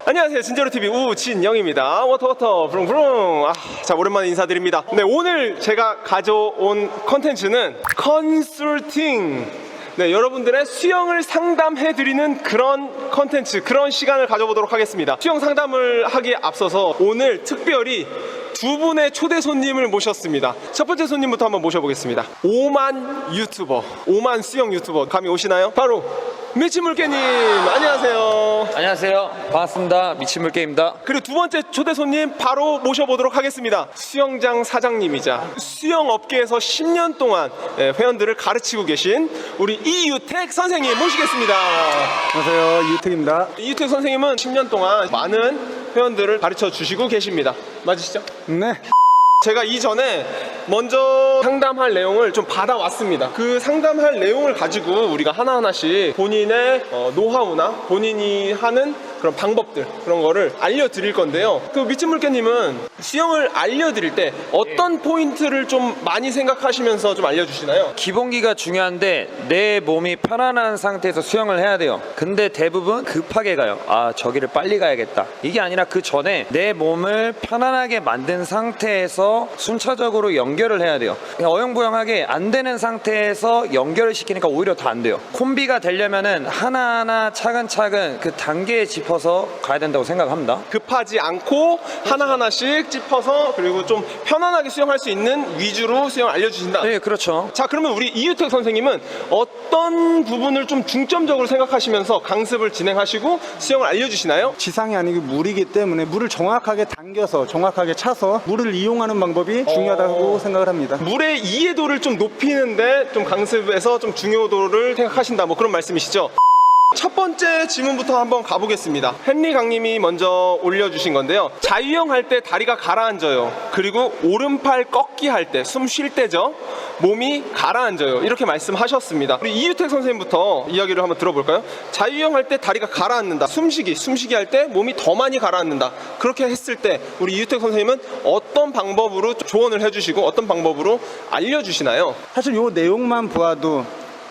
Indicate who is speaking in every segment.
Speaker 1: 안녕하세요. 진제로TV 우진영입니다. 워터 부릉부릉. 자, 오랜만에 인사드립니다. 네, 오늘 제가 가져온 컨텐츠는 컨설팅. 네, 여러분들의 수영을 상담해드리는 그런 컨텐츠, 그런 시간을 가져보도록 하겠습니다. 수영 상담을 하기에 앞서서 오늘 특별히 두 분의 초대 손님을 모셨습니다. 첫 번째 손님부터 한번 모셔보겠습니다. 오만 유튜버, 오만 수영 유튜버 감이 오시나요? 바로 미친물개님, 안녕하세요.
Speaker 2: 안녕하세요. 반갑습니다. 미친물개입니다.
Speaker 1: 그리고 두 번째 초대 손님 바로 모셔보도록 하겠습니다. 수영장 사장님이자 수영업계에서 10년 동안 회원들을 가르치고 계신 우리 이유택 선생님 모시겠습니다.
Speaker 3: 안녕하세요, 이유택입니다.
Speaker 1: 이유택 선생님은 10년 동안 많은 회원들을 가르쳐 주시고 계십니다. 맞으시죠?
Speaker 3: 네.
Speaker 1: 제가 이전에 먼저 상담할 내용을 좀 받아왔습니다. 그 상담할 내용을 가지고 우리가 하나하나씩 본인의 노하우나 본인이 하는 그런 방법들, 그런 거를 알려드릴 건데요. 그 미친물개님은 수영을 알려드릴 때 어떤 포인트를 좀 많이 생각하시면서 좀 알려주시나요?
Speaker 2: 기본기가 중요한데 내 몸이 편안한 상태에서 수영을 해야 돼요. 근데 대부분 급하게 가요. 저기를 빨리 가야겠다. 이게 아니라 그 전에 내 몸을 편안하게 만든 상태에서 순차적으로 연결을 해야 돼요. 그냥 어영부영하게 안 되는 상태에서 연결을 시키니까 오히려 더 안 돼요. 콤비가 되려면은 하나하나 차근차근 그 단계에 짚어서 가야 된다고 생각합니다.
Speaker 1: 급하지 않고 하나하나씩 짚어서 그리고 좀 편안하게 수영할 수 있는 위주로 수영을 알려주신다.
Speaker 2: 네, 그렇죠.
Speaker 1: 자, 그러면 우리 이유택 선생님은 어떤 부분을 좀 중점적으로 생각하시면서 강습을 진행하시고 수영을 알려주시나요?
Speaker 3: 지상이 아니고 물이기 때문에 물을 정확하게 당겨서 정확하게 차서 물을 이용하는 방법이 중요하다고 생각을 합니다.
Speaker 1: 물의 이해도를 좀 높이는데 좀 강습에서 좀 중요도를 생각하신다, 뭐 그런 말씀이시죠? 첫 번째 질문부터 한번 가보겠습니다. 헨리 강님이 먼저 올려주신 건데요. 자유형 할 때 다리가 가라앉아요. 그리고 오른팔 꺾기 할 때, 숨 쉴 때죠, 몸이 가라앉아요. 이렇게 말씀하셨습니다. 우리 이유택 선생님부터 이야기를 한번 들어볼까요? 자유형 할 때 다리가 가라앉는다. 숨쉬기 할 때 몸이 더 많이 가라앉는다. 그렇게 했을 때 우리 이유택 선생님은 어떤 방법으로 조언을 해주시고 어떤 방법으로 알려주시나요?
Speaker 3: 사실 이 내용만 보아도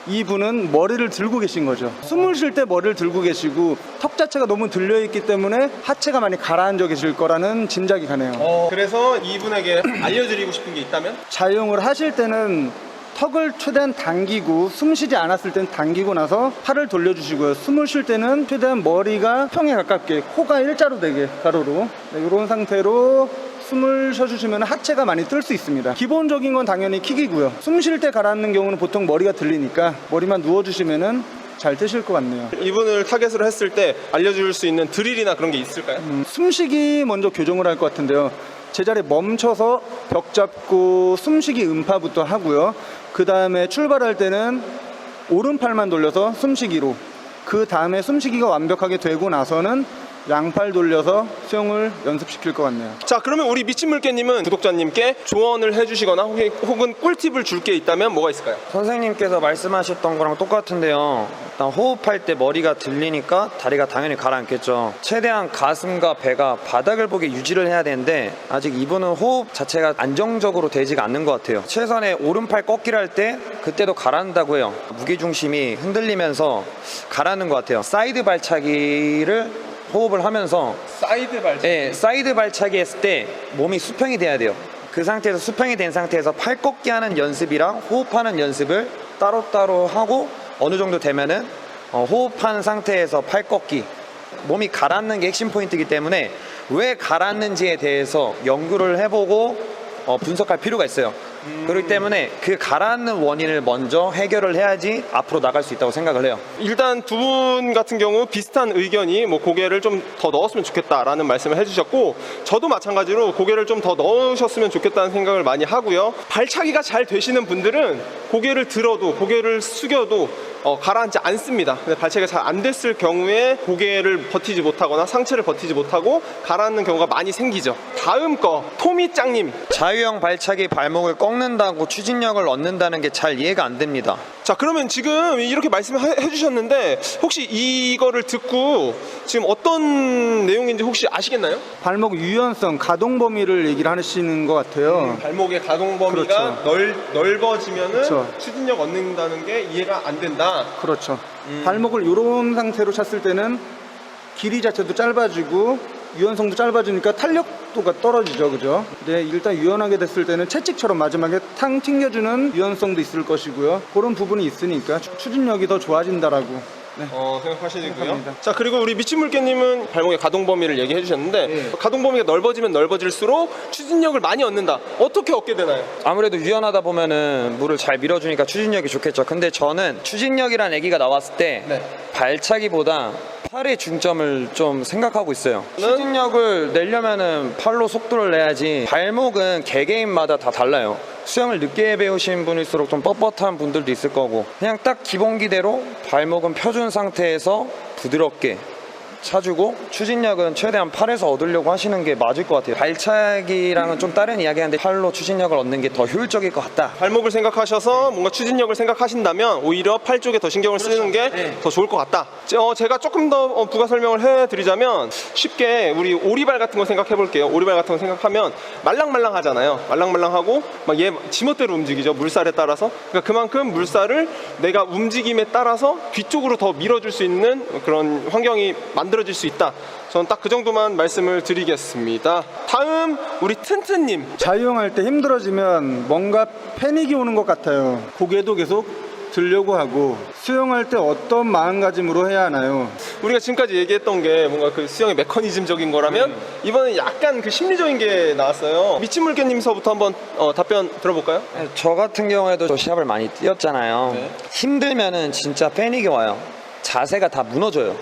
Speaker 3: 이분은 머리를 들고 계신 거죠. 숨을 쉴 때 머리를 들고 계시고 턱 자체가 너무 들려있기 때문에 하체가 많이 가라앉아 계실 거라는 짐작이 가네요.
Speaker 1: 그래서 이분에게 알려드리고 싶은 게 있다면?
Speaker 3: 자유형을 하실 때는 턱을 최대한 당기고 숨 쉬지 않았을 때는 당기고 나서 팔을 돌려주시고요. 숨을 쉴 때는 최대한 머리가 평에 가깝게, 코가 일자로 되게 가로로, 이런 상태로 숨을 쉬어주시면 하체가 많이 뜰 수 있습니다. 기본적인 건 당연히 킥이고요. 숨 쉴 때 가라앉는 경우는 보통 머리가 들리니까 머리만 누워주시면 잘 뜨실 것 같네요.
Speaker 1: 이분을 타겟으로 했을 때 알려줄 수 있는 드릴이나 그런 게 있을까요?
Speaker 3: 숨쉬기 먼저 교정을 할 것 같은데요. 제자리에 멈춰서 벽 잡고 숨쉬기 음파부터 하고요. 그 다음에 출발할 때는 오른팔만 돌려서 숨쉬기로, 그 다음에 숨쉬기가 완벽하게 되고 나서는 양팔 돌려서 수영을 연습시킬 것 같네요.
Speaker 1: 자, 그러면 우리 미친물개님은 구독자님께 조언을 해주시거나 혹은 꿀팁을 줄 게 있다면 뭐가 있을까요?
Speaker 2: 선생님께서 말씀하셨던 거랑 똑같은데요. 일단 호흡할 때 머리가 들리니까 다리가 당연히 가라앉겠죠. 최대한 가슴과 배가 바닥을 보게 유지를 해야 되는데 아직 이분은 호흡 자체가 안정적으로 되지가 않는 것 같아요. 최선의 오른팔 꺾기를 할 때 그때도 가라앉는다고 해요. 무게중심이 흔들리면서 가라앉는 것 같아요. 사이드 발차기를 호흡을 하면서
Speaker 1: 사이드 발차기.
Speaker 2: 네, 사이드 발차기 했을 때 몸이 수평이 돼야 돼요. 그 상태에서 수평이 된 상태에서 팔 꺾기 하는 연습이랑 호흡하는 연습을 따로따로 하고 어느 정도 되면은 호흡하는 상태에서 팔 꺾기, 몸이 가라앉는 게 핵심 포인트이기 때문에 왜 가라앉는지에 대해서 연구를 해보고 분석할 필요가 있어요. 그렇기 때문에 그 가라앉는 원인을 먼저 해결을 해야지 앞으로 나갈 수 있다고 생각을 해요.
Speaker 1: 일단 두 분 같은 경우 비슷한 의견이 뭐 고개를 좀 더 넣었으면 좋겠다라는 말씀을 해주셨고, 저도 마찬가지로 고개를 좀 더 넣으셨으면 좋겠다는 생각을 많이 하고요. 발차기가 잘 되시는 분들은 고개를 들어도 고개를 숙여도 가라앉지 않습니다. 근데 발차기가 잘 안 됐을 경우에 고개를 버티지 못하거나 상체를 버티지 못하고 가라앉는 경우가 많이 생기죠. 다음 거 토미짱님.
Speaker 2: 자유형 발차기 발목을 꺾는다고 추진력을 얻는다는 게 잘 이해가 안 됩니다.
Speaker 1: 자, 그러면 지금 이렇게 말씀해 주셨는데 혹시 이거를 듣고 지금 어떤 내용인지 혹시 아시겠나요?
Speaker 3: 발목 유연성, 가동 범위를 얘기를 하시는 것 같아요.
Speaker 1: 발목의 가동 범위가 넓어지면은
Speaker 3: 그렇죠.
Speaker 1: 추진력 얻는다는 게 이해가 안 된다.
Speaker 3: 그렇죠. 발목을 이런 상태로 찼을 때는 길이 자체도 짧아지고 유연성도 짧아지니까 탄력도가 떨어지죠, 그죠? 네, 일단 유연하게 됐을 때는 채찍처럼 마지막에 탕 튕겨주는 유연성도 있을 것이고요. 그런 부분이 있으니까 추진력이 더 좋아진다라고
Speaker 1: 생각하시고요.
Speaker 3: 생각합니다.
Speaker 1: 자, 그리고 우리 미친물개님은 발목의 가동 범위를 얘기해 주셨는데
Speaker 3: 네.
Speaker 1: 가동 범위가 넓어지면 넓어질수록 추진력을 많이 얻는다. 어떻게 얻게 되나요?
Speaker 2: 아무래도 유연하다 보면은 물을 잘 밀어주니까 추진력이 좋겠죠. 근데 저는 추진력이란 얘기가 나왔을 때
Speaker 1: 네.
Speaker 2: 발차기보다 팔의 중점을 좀 생각하고 있어요. 추진력을 내려면은 팔로 속도를 내야지. 발목은 개개인마다 다 달라요. 수영을 늦게 배우신 분일수록 좀 뻣뻣한 분들도 있을 거고, 그냥 딱 기본기대로 발목은 펴준 상태에서 부드럽게 차주고 추진력은 최대한 팔에서 얻으려고 하시는 게 맞을 것 같아요. 발차기랑은 좀 다른 이야기인데 팔로 추진력을 얻는 게 더 효율적일 것 같다.
Speaker 1: 발목을 생각하셔서 뭔가 추진력을 생각하신다면 오히려 팔 쪽에 더 신경을 쓰는 게 더
Speaker 2: 네.
Speaker 1: 좋을 것 같다. 제가 조금 더 부가 설명을 해드리자면 쉽게 우리 오리발 같은 거 생각해 볼게요. 오리발 같은 거 생각하면 말랑말랑 하잖아요. 말랑말랑하고 막 얘 지멋대로 움직이죠. 물살에 따라서. 그러니까 그만큼 물살을 내가 움직임에 따라서 뒤쪽으로 더 밀어줄 수 있는 그런 환경이 만들어질 수 있다. 저는 딱 그 정도만 말씀을 드리겠습니다. 다음 우리 튼튼님.
Speaker 3: 자유형할 때 힘들어지면 뭔가 패닉이 오는 것 같아요. 고개도 계속 들려고 하고 수영할 때 어떤 마음가짐으로 해야 하나요?
Speaker 1: 우리가 지금까지 얘기했던 게 뭔가 그 수영의 메커니즘적인 거라면 이번엔 약간 그 심리적인 게 나왔어요. 미친물개님서부터 한번 답변 들어볼까요?
Speaker 2: 저 같은 경우에도 저 시합을 많이 뛰었잖아요.
Speaker 1: 네.
Speaker 2: 힘들면은 진짜 패닉이 와요. 자세가 다 무너져요.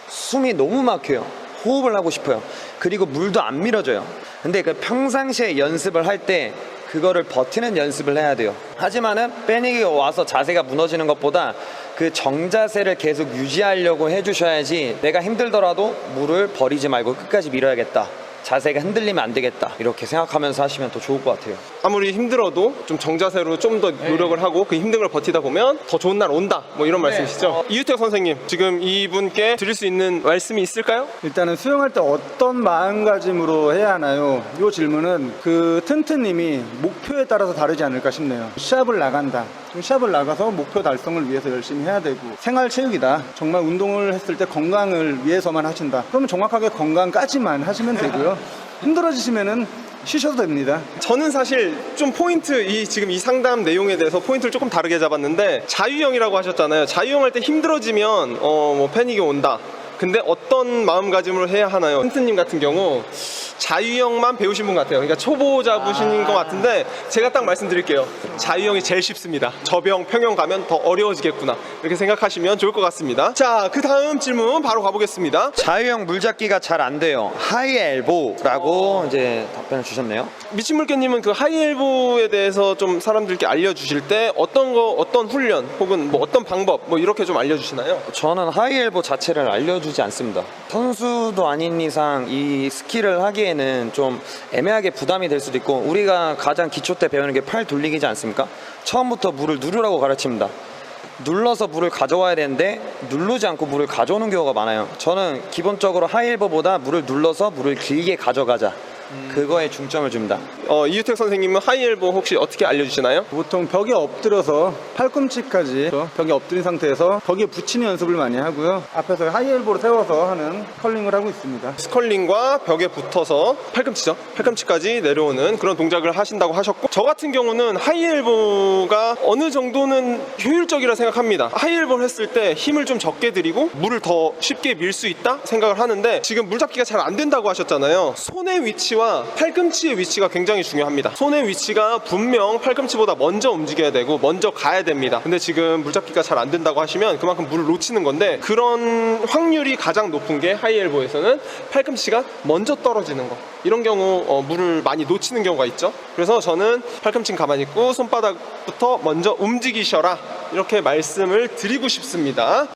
Speaker 2: 숨이 너무 막혀요. 호흡을 하고 싶어요. 그리고 물도 안 밀어져요. 근데 그 평상시에 연습을 할 때 그거를 버티는 연습을 해야 돼요. 하지만은 패닉이 와서 자세가 무너지는 것보다 그 정자세를 계속 유지하려고 해주셔야지, 내가 힘들더라도 물을 버리지 말고 끝까지 밀어야겠다, 자세가 흔들리면 안 되겠다, 이렇게 생각하면서 하시면 더 좋을 것 같아요.
Speaker 1: 아무리 힘들어도 좀 정자세로 좀 더 노력을 하고 그 힘든 걸 버티다 보면 더 좋은 날 온다, 뭐 이런 말씀이시죠? 이유택 선생님, 지금 이분께 드릴 수 있는 말씀이 있을까요?
Speaker 3: 일단은 수영할 때 어떤 마음가짐으로 해야 하나요? 이 질문은 그 튼튼님이 목표에 따라서 다르지 않을까 싶네요. 시합을 나간다. 좀 시합을 나가서 목표 달성을 위해서 열심히 해야 되고, 생활체육이다. 정말 운동을 했을 때 건강을 위해서만 하신다. 그러면 정확하게 건강까지만 하시면 되고요. 힘들어지시면은 쉬셔도 됩니다.
Speaker 1: 저는 사실 좀 지금 이 상담 내용에 대해서 포인트를 조금 다르게 잡았는데, 자유형이라고 하셨잖아요. 자유형 할 때 힘들어지면 뭐 패닉이 온다. 근데 어떤 마음가짐으로 해야 하나요? 튼튼님 같은 경우 자유형만 배우신 분 같아요. 그러니까 초보자분인 것 같은데, 제가 딱 말씀드릴게요. 자유형이 제일 쉽습니다. 저병, 평형 가면 더 어려워지겠구나, 이렇게 생각하시면 좋을 것 같습니다. 자, 그 다음 질문 바로 가보겠습니다.
Speaker 2: 자유형 물잡기가 잘 안 돼요. 하이 엘보라고 이제 답변을 주셨네요.
Speaker 1: 미친물개님은 그 하이엘보에 대해서 좀 사람들께 알려주실 때 어떤 훈련 혹은 뭐 어떤 방법 뭐 이렇게 좀 알려주시나요?
Speaker 2: 저는 하이엘보 자체를 알려주지 않습니다. 선수도 아닌 이상 이 스킬을 하기에는 좀 애매하게 부담이 될 수도 있고, 우리가 가장 기초 때 배우는 게 팔 돌리기지 않습니까? 처음부터 물을 누르라고 가르칩니다. 눌러서 물을 가져와야 되는데 누르지 않고 물을 가져오는 경우가 많아요. 저는 기본적으로 하이엘보보다 물을 눌러서 물을 길게 가져가자, 그거에 중점을 줍니다.
Speaker 1: 이유택 선생님은 하이엘보 혹시 어떻게 알려주시나요?
Speaker 3: 보통 벽에 엎드려서 팔꿈치까지 벽에 엎드린 상태에서 벽에 붙이는 연습을 많이 하고요. 앞에서 하이엘보를 세워서 하는 컬링을 하고 있습니다.
Speaker 1: 스컬링과 벽에 붙어서 팔꿈치까지 내려오는 그런 동작을 하신다고 하셨고, 저 같은 경우는 하이엘보가 어느 정도는 효율적이라 생각합니다. 하이엘보를 했을 때 힘을 좀 적게 들이고 물을 더 쉽게 밀 수 있다 생각을 하는데, 지금 물잡기가 잘 안 된다고 하셨잖아요. 손의 위치와 팔꿈치의 위치가 굉장히 중요합니다. 손의 위치가 분명 팔꿈치보다 먼저 움직여야 되고 먼저 가야 됩니다. 근데 지금 물잡기가 잘 안 된다고 하시면 그만큼 물을 놓치는 건데, 그런 확률이 가장 높은 게 하이엘보에서는 팔꿈치가 먼저 떨어지는 거, 이런 경우 물을 많이 놓치는 경우가 있죠. 그래서 저는 팔꿈치는 가만히 있고 손바닥부터 먼저 움직이셔라, 이렇게 말씀을 드리고 싶습니다.